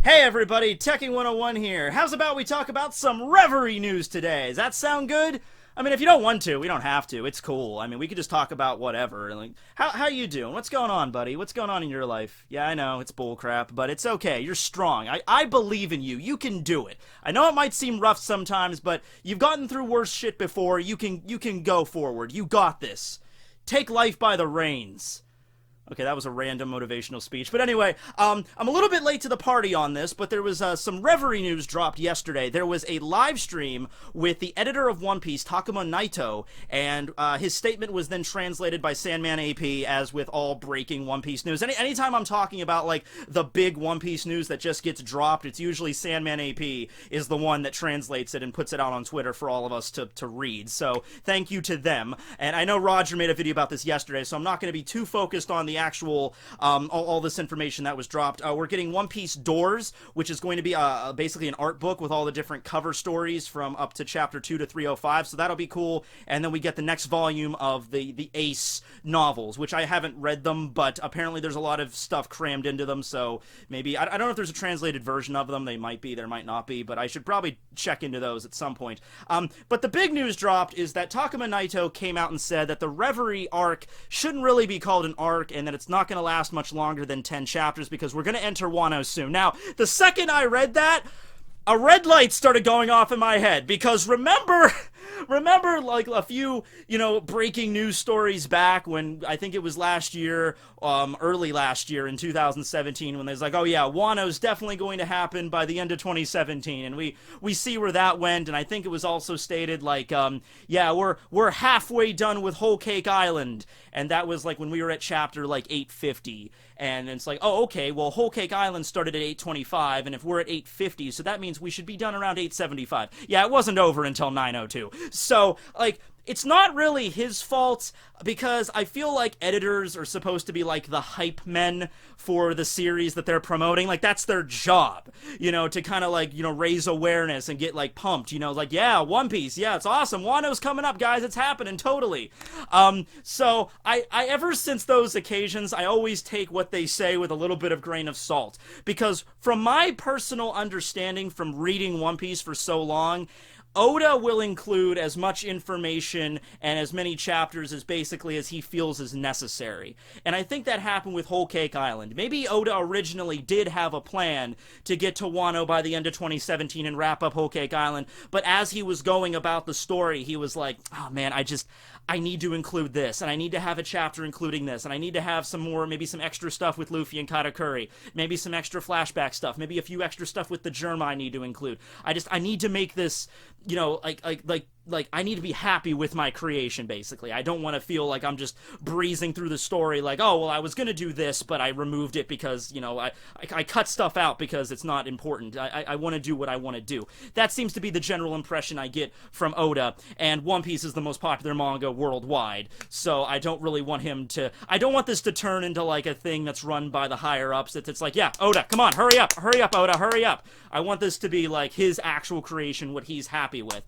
Hey everybody, Tekking101 here. How's about we talk about some Reverie news today? Does that sound good? I mean, if you don't want to, we don't have to. It's cool. I mean, we could just talk about whatever. Like, how you doing? What's going on, buddy? What's going on in your life? Yeah, I know, it's bullcrap, but it's okay. You're strong. I believe in you. You can do it. I know it might seem rough sometimes, but you've gotten through worse shit before. You can go forward. You got this. Take life by the reins. Okay, that was a random motivational speech. But anyway, I'm a little bit late to the party on this, but there was some Reverie news dropped yesterday. There was a live stream with the editor of One Piece, Takuma Naito, and his statement was then translated by Sandman AP, as with all breaking One Piece news. Anytime I'm talking about, like, the big One Piece news that just gets dropped, it's usually Sandman AP is the one that translates it and puts it out on Twitter for all of us to read. So, thank you to them. And I know Roger made a video about this yesterday, so I'm not going to be too focused on the actual all this information that was dropped. We're getting One Piece Doors, which is going to be basically an art book with all the different cover stories from up to chapter 2 to 305, so that'll be cool. And then we get the next volume of the Ace novels, which I haven't read them, but apparently there's a lot of stuff crammed into them, so maybe I don't know if there's a translated version of them. They might be, there might not be, but I should probably check into those at some point. But the big news dropped is that Takuma Naito came out and said that the Reverie arc shouldn't really be called an arc, and that it's not going to last much longer than 10 chapters because we're going to enter Wano soon. Now, the second I read that, a red light started going off in my head, because remember like a few, breaking news stories back when, I think it was last year, early last year in 2017, when there's like, oh yeah, Wano's definitely going to happen by the end of 2017, and we see where that went. And I think it was also stated like, yeah, we're halfway done with Whole Cake Island, and that was like when we were at chapter like 850, and it's like, oh, okay, well, Whole Cake Island started at 825, and if we're at 850, so that means we should be done around 875. Yeah, it wasn't over until 902. So, like, it's not really his fault, because I feel like editors are supposed to be like the hype men for the series that they're promoting. Like, that's their job, to kind of like, raise awareness and get like pumped, like, yeah, One Piece, yeah, it's awesome, Wano's coming up, guys, it's happening, totally. So I ever since those occasions, I always take what they say with a little bit of grain of salt, because from my personal understanding from reading One Piece for so long, Oda will include as much information and as many chapters as basically as he feels is necessary. And I think that happened with Whole Cake Island. Maybe Oda originally did have a plan to get to Wano by the end of 2017 and wrap up Whole Cake Island, but as he was going about the story, he was like, oh man, I need to include this, and I need to have a chapter including this, and I need to have some more, maybe some extra stuff with Luffy and Katakuri, maybe some extra flashback stuff, maybe a few extra stuff with the Germa I need to include. I need to make this, like I need to be happy with my creation, basically. I don't want to feel like I'm just breezing through the story like, oh, well, I was going to do this, but I removed it because, I cut stuff out because it's not important. I want to do what I want to do. That seems to be the general impression I get from Oda, and One Piece is the most popular manga worldwide, so I don't really want I don't want this to turn into like a thing that's run by the higher-ups. It's like, yeah, Oda, come on, hurry up, Oda, hurry up. I want this to be like his actual creation, what he's happy with.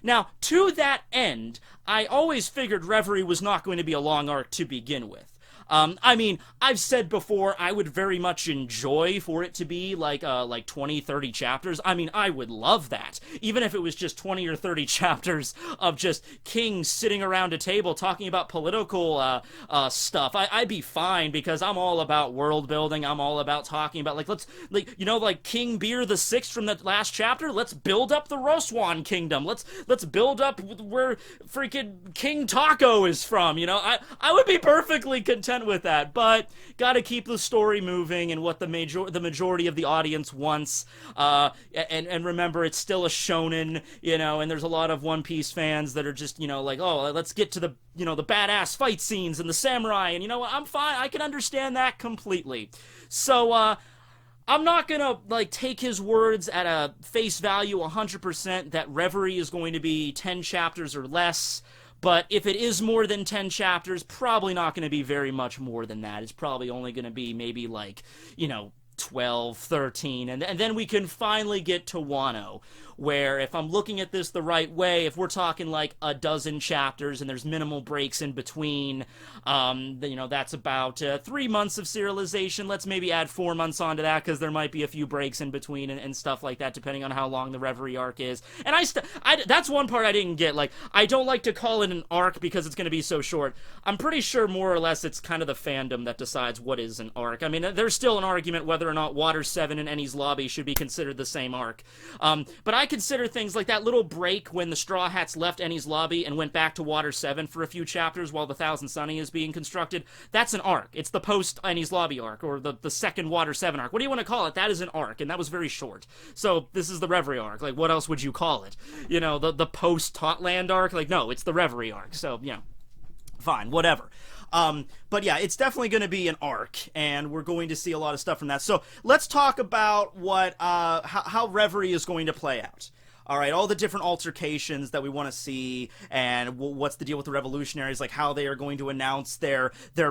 Now, to that end, I always figured Reverie was not going to be a long arc to begin with. I mean, I've said before, I would very much enjoy for it to be like 20, 30 chapters. I mean, I would love that. Even if it was just 20 or 30 chapters of just kings sitting around a table talking about political stuff. I'd be fine, because I'm all about world building. I'm all about talking about, like King Beer the Sixth from that last chapter. Let's build up the Roswan Kingdom. Let's build up where freaking King Taco is from. I would be perfectly content with that, but gotta keep the story moving and what the majority of the audience wants, and remember, it's still a shonen, and there's a lot of One Piece fans that are just, like, oh, let's get to the, the badass fight scenes and the samurai, and I'm fine, I can understand that completely. So, I'm not gonna, take his words at a face value 100% that Reverie is going to be 10 chapters or less. But if it is more than 10 chapters, probably not going to be very much more than that. It's probably only going to be maybe 12, 13, and then we can finally get to Wano. where if I'm looking at this the right way, if we're talking like a dozen chapters and there's minimal breaks in between, that's about 3 months of serialization. Let's maybe add 4 months onto that because there might be a few breaks in between and stuff like that, depending on how long the Reverie arc is. And that's one part I didn't get. Like, I don't like to call it an arc because it's going to be so short. I'm pretty sure more or less it's kind of the fandom that decides what is an arc. I mean, there's still an argument whether or not Water 7 and Enies Lobby should be considered the same arc. But I consider things like that little break when the Straw Hats left Enies Lobby and went back to Water 7 for a few chapters while the Thousand Sunny is being constructed. That's an arc. It's the post-Enies Lobby arc, or the second Water 7 arc. What do you want to call it? That is an arc, and that was very short. So this is the Reverie arc. Like, what else would you call it? The post-Totland arc? Like, no, it's the Reverie arc. So, fine, whatever. But yeah, it's definitely going to be an arc, and we're going to see a lot of stuff from that. So let's talk about how Reverie is going to play out. All right, all the different altercations that we want to see, and what's the deal with the revolutionaries, like how they are going to announce their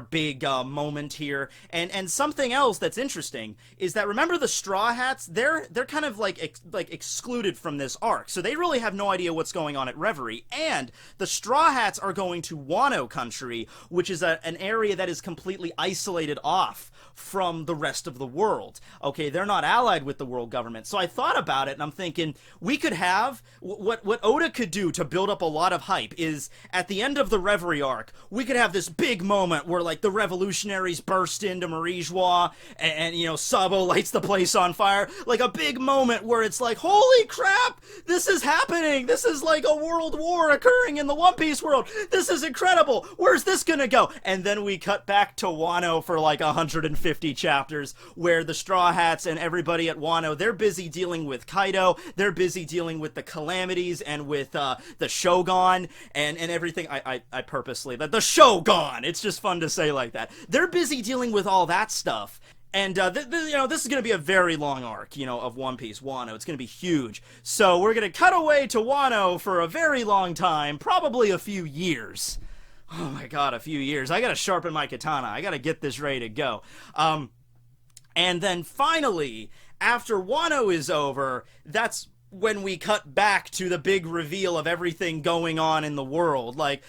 big moment here. And something else that's interesting is that, remember the Straw Hats? They're kind of like excluded from this arc, so they really have no idea what's going on at Reverie. And the Straw Hats are going to Wano Country, which is an area that is completely isolated off from the rest of the world. Okay, they're not allied with the world government. So I thought about it, and I'm thinking we could have what Oda could do to build up a lot of hype is at the end of the Reverie arc, we could have this big moment where like the revolutionaries burst into Marijois and Sabo lights the place on fire. Like a big moment where it's like, holy crap, this is happening. This is like a world war occurring in the One Piece world. This is incredible. Where's this gonna go? And then we cut back to Wano for like 150 chapters where the Straw Hats and everybody at Wano, they're busy dealing with Kaido, they're busy dealing with the calamities and with the Shogun and everything. I purposely, the Shogun, it's just fun to say like that. They're busy dealing with all that stuff. And, this is going to be a very long arc, of One Piece, Wano. It's going to be huge. So we're going to cut away to Wano for a very long time, probably a few years. Oh my god, a few years. I gotta sharpen my katana. I gotta get this ready to go. And then finally, after Wano is over, that's when we cut back to the big reveal of everything going on in the world. Like,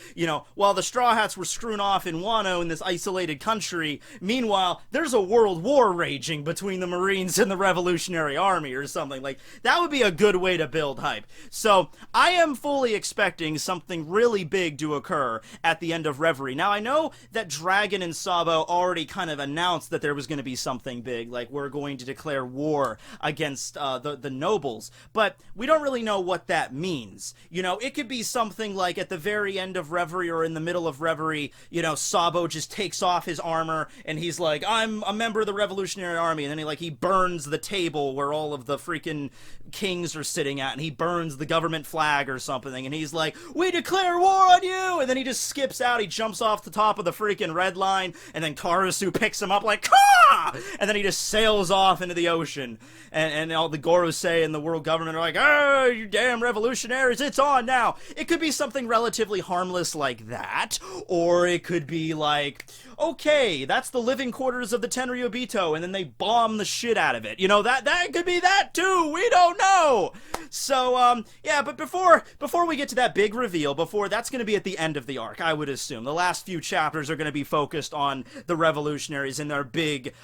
while the Straw Hats were screwing off in Wano in this isolated country, meanwhile, there's a world war raging between the Marines and the Revolutionary Army or something. Like, that would be a good way to build hype. So, I am fully expecting something really big to occur at the end of Reverie. Now, I know that Dragon and Sabo already kind of announced that there was going to be something big, like we're going to declare war against the nobles, but we don't really know what that means. It could be something like at the very end of Reverie or in the middle of Reverie, Sabo just takes off his armor and he's like, I'm a member of the Revolutionary Army, and then he burns the table where all of the freaking kings are sitting at, and he burns the government flag or something, and he's like, we declare war on you, and then he just skips out, he jumps off the top of the freaking red line, and then Karasu picks him up like, Ka! And then he just sails off into the ocean, and all the Gorosei and the world government are like, oh, you damn revolutionaries, it's on now. It could be something relatively harmless like that, or it could be like, okay, that's the living quarters of the Tenryubito, and then they bomb the shit out of it. That could be that too, we don't know! So, yeah, but before we get to that big reveal, that's gonna be at the end of the arc, I would assume. The last few chapters are gonna be focused on the revolutionaries and their big,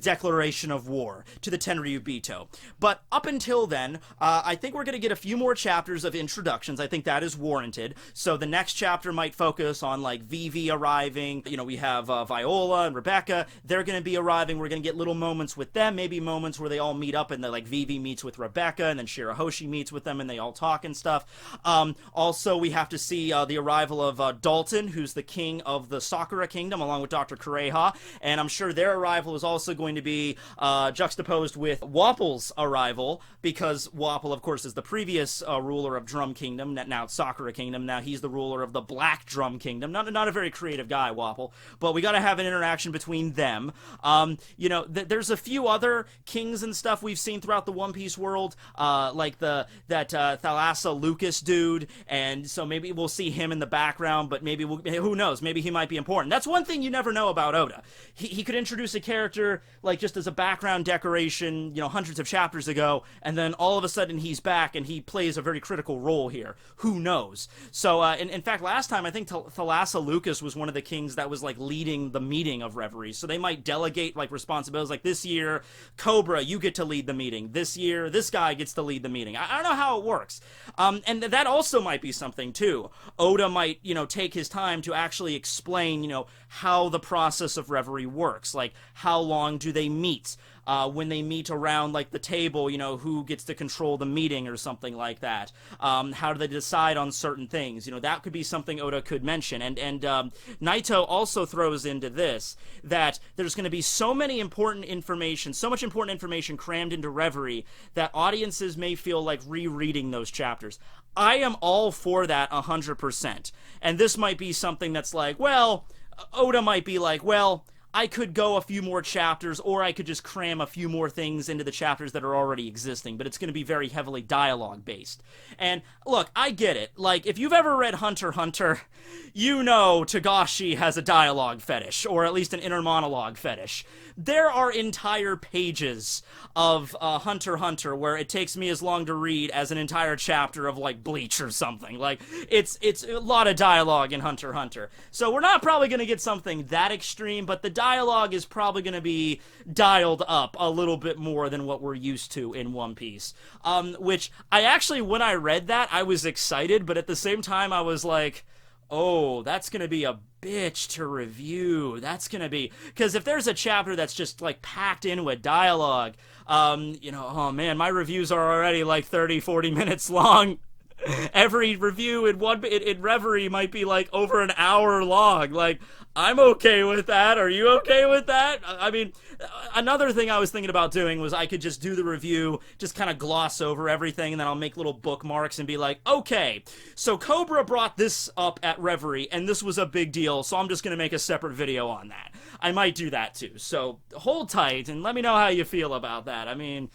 declaration of war to the Tenryubito. But up until then, I think we're gonna get a few more chapters of introductions. I think that is warranted. So the next chapter might focus on, like, Vivi arriving. We have Viola and Rebecca. They're gonna be arriving. We're gonna get little moments with them, maybe moments where they all meet up and Vivi meets with Rebecca, and then Shirahoshi meets with them and they all talk and stuff. Also, we have to see the arrival of Dalton, who's the king of the Sakura Kingdom, along with Dr. Kureha, and I'm sure their arrival is also going to be juxtaposed with Wapple's arrival, because Wapple, of course, is the previous ruler of Drum Kingdom, now it's Sakura Kingdom. Now he's the ruler of the Black Drum Kingdom. Not a very creative guy, Wapple, but but we got to have an interaction between them. You know, there's a few other kings and stuff we've seen throughout the One Piece world, like that Thalassa Lucas dude, and so maybe we'll see him in the background, but maybe who knows, maybe he might be important. That's one thing you never know about Oda. He could introduce a character like just as a background decoration, you know, hundreds of chapters ago, and then all of a sudden he's back and he plays a very critical role here. Who knows? So in fact, last time I think Thalassa Lucas was one of the kings that was like leading the meeting of Reverie, so they might delegate like responsibilities, like this year Cobra, you get to lead the meeting, this year this guy gets to lead the meeting. I don't know how it works, and that also might be something too. Oda might, you know, take his time to actually explain, you know, how the process of Reverie works, like how long do they meet, when they meet around like the table, you know, who gets to control the meeting or something like that. How do they decide on certain things? You know, that could be something Oda could mention. And Naito also throws into this that there's going to be so much important information crammed into Reverie that audiences may feel like rereading those chapters. I am all for that 100%. And this might be something that's like, well, Oda might be like, well, I could go a few more chapters, or I could just cram a few more things into the chapters that are already existing, but it's going to be very heavily dialogue-based. And, look, I get it. Like, if you've ever read Hunter x Hunter, you know Togashi has a dialogue fetish, or at least an inner monologue fetish. There are entire pages of Hunter x Hunter where it takes me as long to read as an entire chapter of, like, Bleach or something. Like, it's a lot of dialogue in Hunter x Hunter. So we're not probably going to get something that extreme, but the dialogue is probably going to be dialed up a little bit more than what we're used to in One Piece. Which, I actually, when I read that, I was excited, but at the same time I was like, oh, that's going to be a bitch to review. That's going to be... Because if there's a chapter that's just, like, packed in with dialogue, you know, oh man, my reviews are already, like, 30, 40 minutes long. Every review in Reverie might be, like, over an hour long. Like, I'm okay with that. Are you okay with that? I mean, another thing I was thinking about doing was I could just do the review, just kind of gloss over everything, and then I'll make little bookmarks and be like, okay, so Cobra brought this up at Reverie, and this was a big deal, so I'm just going to make a separate video on that. I might do that too. So hold tight and let me know how you feel about that. I mean,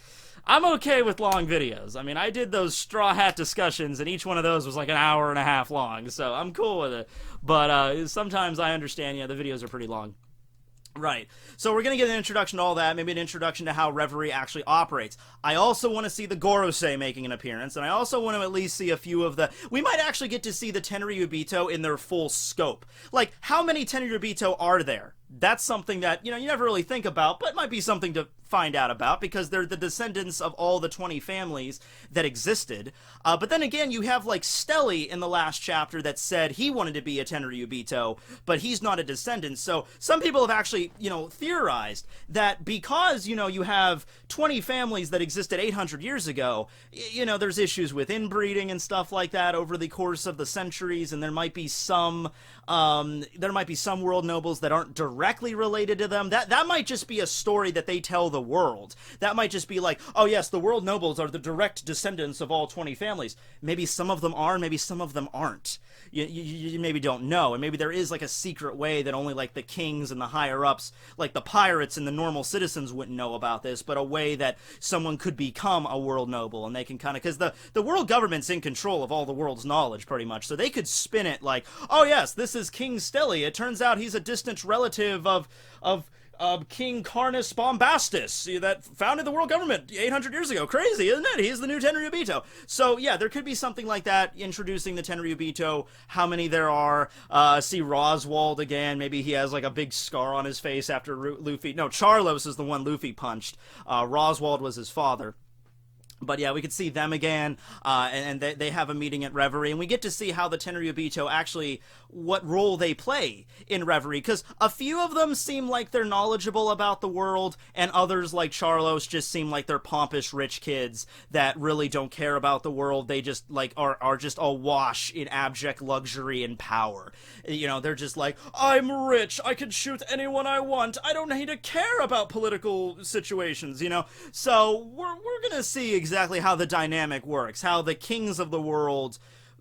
I'm okay with long videos. I mean, I did those Straw Hat discussions, and each one of those was like an hour and a half long, so I'm cool with it. But sometimes I understand, yeah, the videos are pretty long. Right. So we're going to get an introduction to all that, maybe an introduction to how Reverie actually operates. I also want to see the Gorosei making an appearance, and I also want to at least see a few of the... We might actually get to see the Tenryubito in their full scope. Like, how many Tenryubito are there? That's something that, you know, you never really think about, but might be something to find out about, because they're the descendants of all the 20 families that existed. But then again, you have, like, Stelly in the last chapter that said he wanted to be a Tenryubito, but he's not a descendant. So some people have actually, you know, theorized that because, you know, you have 20 families that existed 800 years ago, you know, there's issues with inbreeding and stuff like that over the course of the centuries, and there might be some world nobles that aren't directly related to them. That might just be a story that they tell the world. That might just be like, oh yes, the world nobles are the direct descendants of all 20 families. Maybe some of them are, maybe some of them aren't. You maybe don't know, and maybe there is like a secret way that only like the kings and the higher ups, like the pirates and the normal citizens wouldn't know about this, but a way that someone could become a world noble, and they can kind of, because the world government's in control of all the world's knowledge pretty much, so they could spin it like, oh yes, this is King Stelly. It turns out he's a distant relative of King Carnus Bombastus that founded the world government 800 years ago. Crazy, isn't it? He's the new Tenryubito. So yeah, there could be something like that, introducing the Tenryubito, how many there are. See Roswald again. Maybe he has like a big scar on his face after Luffy. No, Charlos is the one Luffy punched. Roswald was his father. But yeah, we could see them again, and they have a meeting at Reverie, and we get to see how the Tenryubito actually, what role they play in Reverie, because a few of them seem like they're knowledgeable about the world, and others, like Charlos, just seem like they're pompous rich kids that really don't care about the world. They just, like, are just awash in abject luxury and power. You know, they're just like, I'm rich, I can shoot anyone I want, I don't need to care about political situations, you know? So, we're gonna see exactly how the dynamic works, how the kings of the world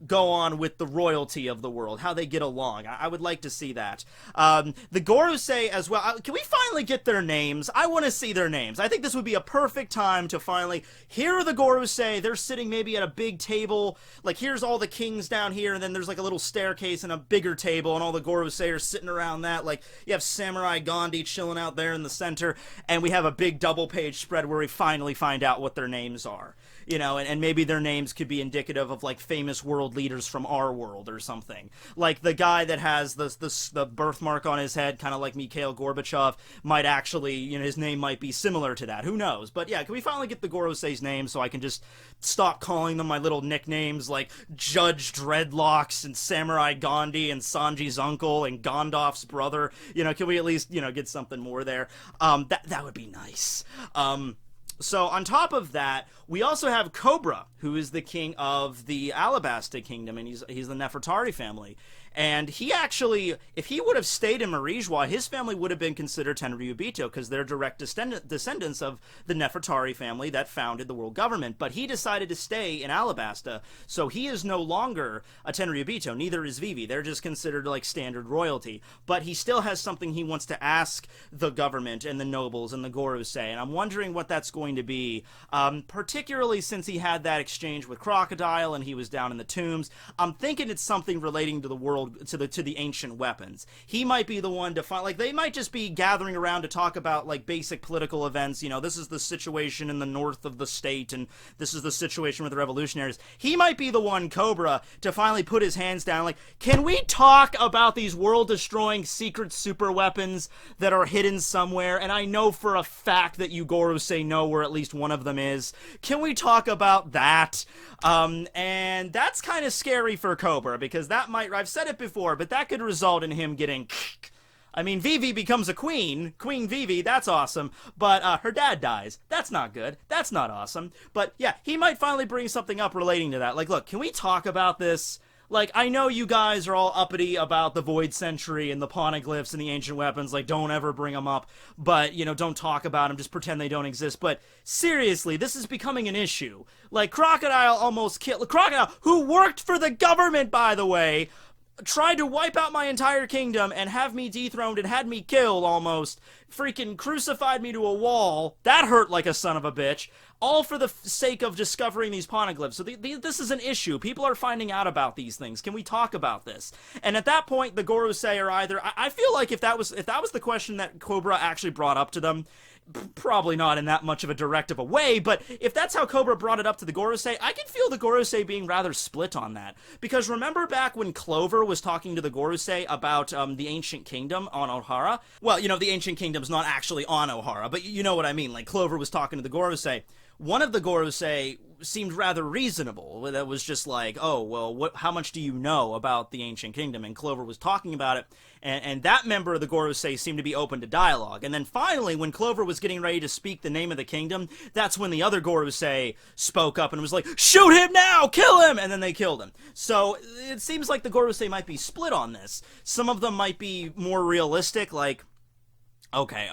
go on with the royalty of the world, how they get along. I would like to see that. The Gorosei as well. Can we finally get their names? I want to see their names. I think this would be a perfect time to finally, here are the Gorosei. They're sitting maybe at a big table. Like, here's all the kings down here, and then there's like a little staircase and a bigger table, and all the Gorosei are sitting around that. Like, you have Samurai Gandhi chilling out there in the center, and we have a big double-page spread where we finally find out what their names are. You know, and maybe their names could be indicative of, like, famous world leaders from our world or something. Like, the guy that has the birthmark on his head, kind of like Mikhail Gorbachev, might actually, you know, his name might be similar to that. Who knows? But, yeah, can we finally get the Gorosei's names so I can just stop calling them my little nicknames like Judge Dreadlocks and Samurai Gandhi and Sanji's uncle and Gandalf's brother? You know, can we at least, you know, get something more there? That would be nice. So on top of that, we also have Cobra, who is the king of the Alabasta Kingdom, and he's the Nefertari family. And he actually, if he would have stayed in Marijua, his family would have been considered Tenryubito, because they're direct descendants of the Nefertari family that founded the world government. But he decided to stay in Alabasta, so he is no longer a Tenryubito. Neither is Vivi. They're just considered like standard royalty. But he still has something he wants to ask the government and the nobles and the Gorosei, and I'm wondering what that's going to be, particularly since he had that exchange with Crocodile and he was down in the tombs. I'm thinking it's something relating to the world, to the ancient weapons. He might be the one to find, like, they might just be gathering around to talk about, like, basic political events. You know, this is the situation in the north of the state, and this is the situation with the revolutionaries. He might be the one, Cobra, to finally put his hands down, like, can we talk about these world-destroying secret super weapons that are hidden somewhere? And I know for a fact that you Gorosei know where at least one of them is. Can we talk about that? And that's kind of scary for Cobra, because that might, I've said it before, but that could result in him getting, I mean, Vivi becomes a queen, Queen Vivi, that's awesome, but her dad dies. That's not good. That's not awesome. But yeah, he might finally bring something up relating to that. Like, look, can we talk about this? Like, I know you guys are all uppity about the Void Century and the poneglyphs and the ancient weapons, like, don't ever bring them up, but, you know, don't talk about them, just pretend they don't exist. But seriously, this is becoming an issue. Like, Crocodile almost killed, Crocodile, who worked for the government, by the way, tried to wipe out my entire kingdom and have me dethroned and had me killed almost, freaking crucified me to a wall. That hurt like a son of a bitch. All for the sake of discovering these poneglyphs. So this is an issue. People are finding out about these things. Can we talk about this? And at that point, the Gorosei are either... I feel like if that was the question that Cobra actually brought up to them, probably not in that much of a direct of a way, but if that's how Cobra brought it up to the Gorosei, I can feel the Gorosei being rather split on that. Because remember back when Clover was talking to the Gorosei about the Ancient Kingdom on Ohara? Well, you know, the Ancient Kingdom's not actually on Ohara, but you know what I mean. Like, Clover was talking to the Gorosei. One of the Gorosei seemed rather reasonable. That was just like, oh, well, how much do you know about the Ancient Kingdom? And Clover was talking about it, and that member of the Gorosei seemed to be open to dialogue. And then finally, when Clover was getting ready to speak the name of the kingdom, that's when the other Gorosei spoke up and was like, shoot him now! Kill him! And then they killed him. So it seems like the Gorosei might be split on this. Some of them might be more realistic, like, okay.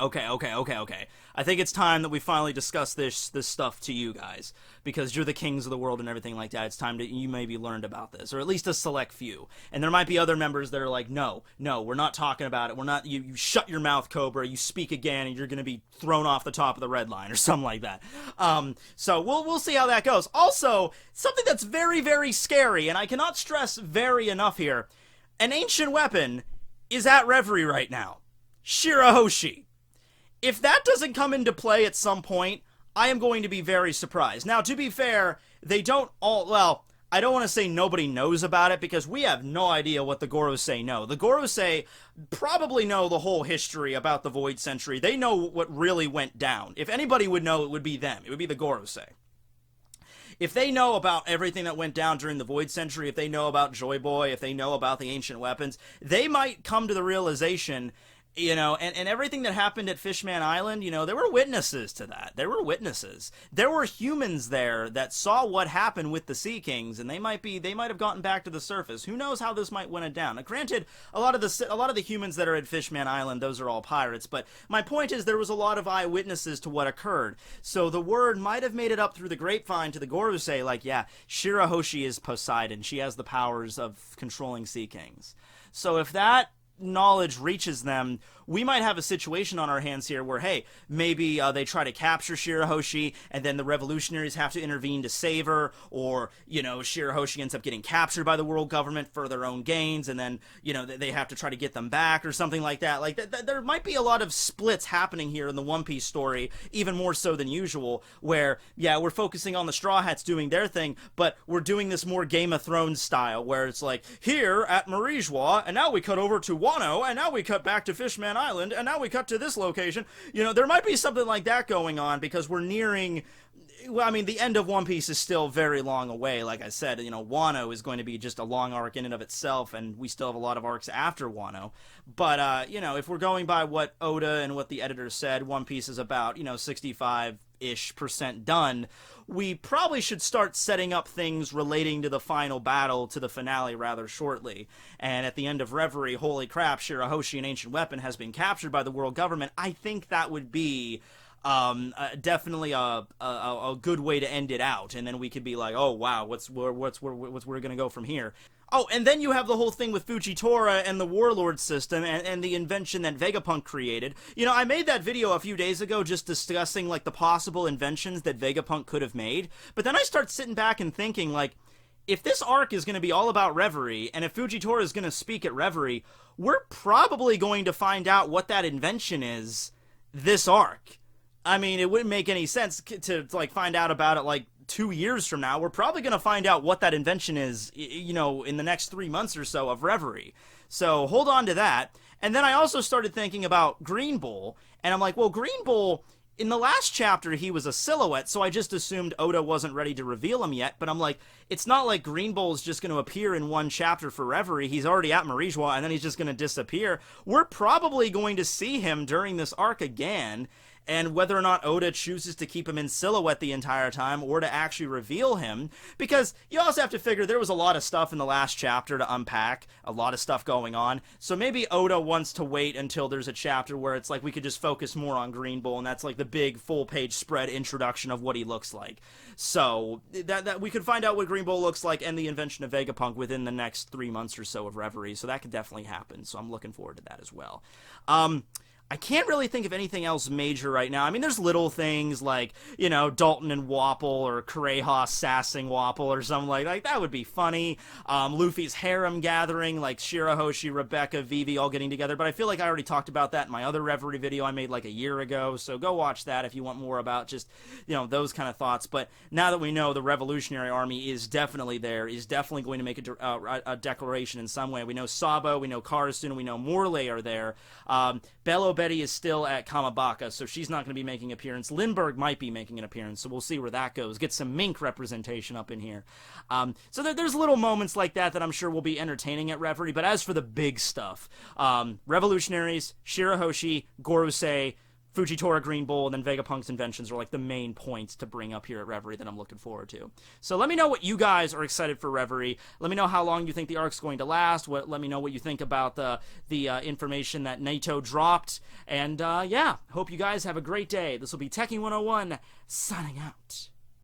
I think it's time that we finally discuss this stuff to you guys, because you're the kings of the world and everything like that. It's time that you maybe learned about this, or at least a select few. And there might be other members that are like, no, we're not talking about it. We're not. You shut your mouth, Cobra. You speak again, and you're going to be thrown off the top of the red line or something like that. So we'll see how that goes. Also, something that's very, very scary, and I cannot stress very enough here: an ancient weapon is at Reverie right now. Shirahoshi. If that doesn't come into play at some point, I am going to be very surprised. Now, to be fair, they don't all... Well, I don't want to say nobody knows about it, because we have no idea what the Gorosei know. The Gorosei probably know the whole history about the Void Century. They know what really went down. If anybody would know, it would be them. It would be the Gorosei. If they know about everything that went down during the Void Century, if they know about Joy Boy, if they know about the ancient weapons, they might come to the realization And everything that happened at Fishman Island, there were witnesses to that. There were witnesses. There were humans there that saw what happened with the Sea Kings, and they might have gotten back to the surface. Who knows how this might went down? Now, granted, a lot of the humans that are at Fishman Island, those are all pirates. But my point is, there was a lot of eyewitnesses to what occurred. So the word might have made it up through the grapevine to the Gorosei, like, yeah, Shirahoshi is Poseidon. She has the powers of controlling Sea Kings. So if that knowledge reaches them, we might have a situation on our hands here where, hey, maybe they try to capture Shirahoshi, and then the revolutionaries have to intervene to save her, or, Shirahoshi ends up getting captured by the world government for their own gains, and then, they have to try to get them back, or something like that. Like, there might be a lot of splits happening here in the One Piece story, even more so than usual, where, yeah, we're focusing on the Straw Hats doing their thing, but we're doing this more Game of Thrones style, where it's like, here at Marijois, and now we cut over to Wano, and now we cut back to Fishman Island, and now we cut to this location. There might be something like that going on, because we're nearing, well, I mean, the end of One Piece is still very long away. Like I said, Wano is going to be just a long arc in and of itself, and we still have a lot of arcs after Wano. But, if we're going by what Oda and what the editor said, One Piece is about, 65-ish% done. We probably should start setting up things relating to the final battle, to the finale, rather shortly. And at the end of Reverie, holy crap, Shirahoshi, an ancient weapon, has been captured by the world government. I think that would be definitely a good way to end it out. And then we could be like, oh wow, what's we're gonna go from here. Oh, and then you have the whole thing with Fujitora and the Warlord system and the invention that Vegapunk created. I made that video a few days ago just discussing, like, the possible inventions that Vegapunk could have made. But then I start sitting back and thinking, like, if this arc is going to be all about Reverie, and if Fujitora is going to speak at Reverie, we're probably going to find out what that invention is this arc. I mean, it wouldn't make any sense to find out about it, 2 years from now. We're probably going to find out what that invention is, in the next 3 months or so of Reverie. So hold on to that. And then I also started thinking about Green Bull, and I'm like, well, Green Bull, in the last chapter, he was a silhouette, so I just assumed Oda wasn't ready to reveal him yet. But I'm like, it's not like Green Bull is just going to appear in one chapter for Reverie. He's already at Marijois, and then he's just going to disappear. We're probably going to see him during this arc again. And whether or not Oda chooses to keep him in silhouette the entire time or to actually reveal him, because you also have to figure there was a lot of stuff in the last chapter to unpack, a lot of stuff going on, so maybe Oda wants to wait until there's a chapter where it's like we could just focus more on Green Bull, and that's like the big full-page spread introduction of what he looks like. So that we could find out what Green Bull looks like and the invention of Vegapunk within the next 3 months or so of Reverie, so that could definitely happen, so I'm looking forward to that as well. I can't really think of anything else major right now. I mean, there's little things like, Dalton and Wapple, or Kureha sassing Wapple or something like that would be funny. Luffy's harem gathering, like Shirahoshi, Rebecca, Vivi all getting together. But I feel like I already talked about that in my other Reverie video I made like a year ago. So go watch that if you want more about just, those kind of thoughts. But now that we know the Revolutionary Army is definitely there, is definitely going to make a declaration in some way. We know Sabo, we know Karasune, we know Morley are there. Bello Betty is still at Kamabaka, so she's not going to be making an appearance. Lindbergh might be making an appearance, so we'll see where that goes. Get some mink representation up in here. So there's little moments like that I'm sure will be entertaining at Reverie, but as for the big stuff, Revolutionaries, Shirahoshi, Gorosei, Fujitora, Green Bull, and then Vegapunk's inventions are like the main points to bring up here at Reverie that I'm looking forward to. So let me know what you guys are excited for Reverie. Let me know how long you think the arc's going to last. Let me know what you think about the information that Naito dropped. And yeah, hope you guys have a great day. This will be Tekking101 signing out.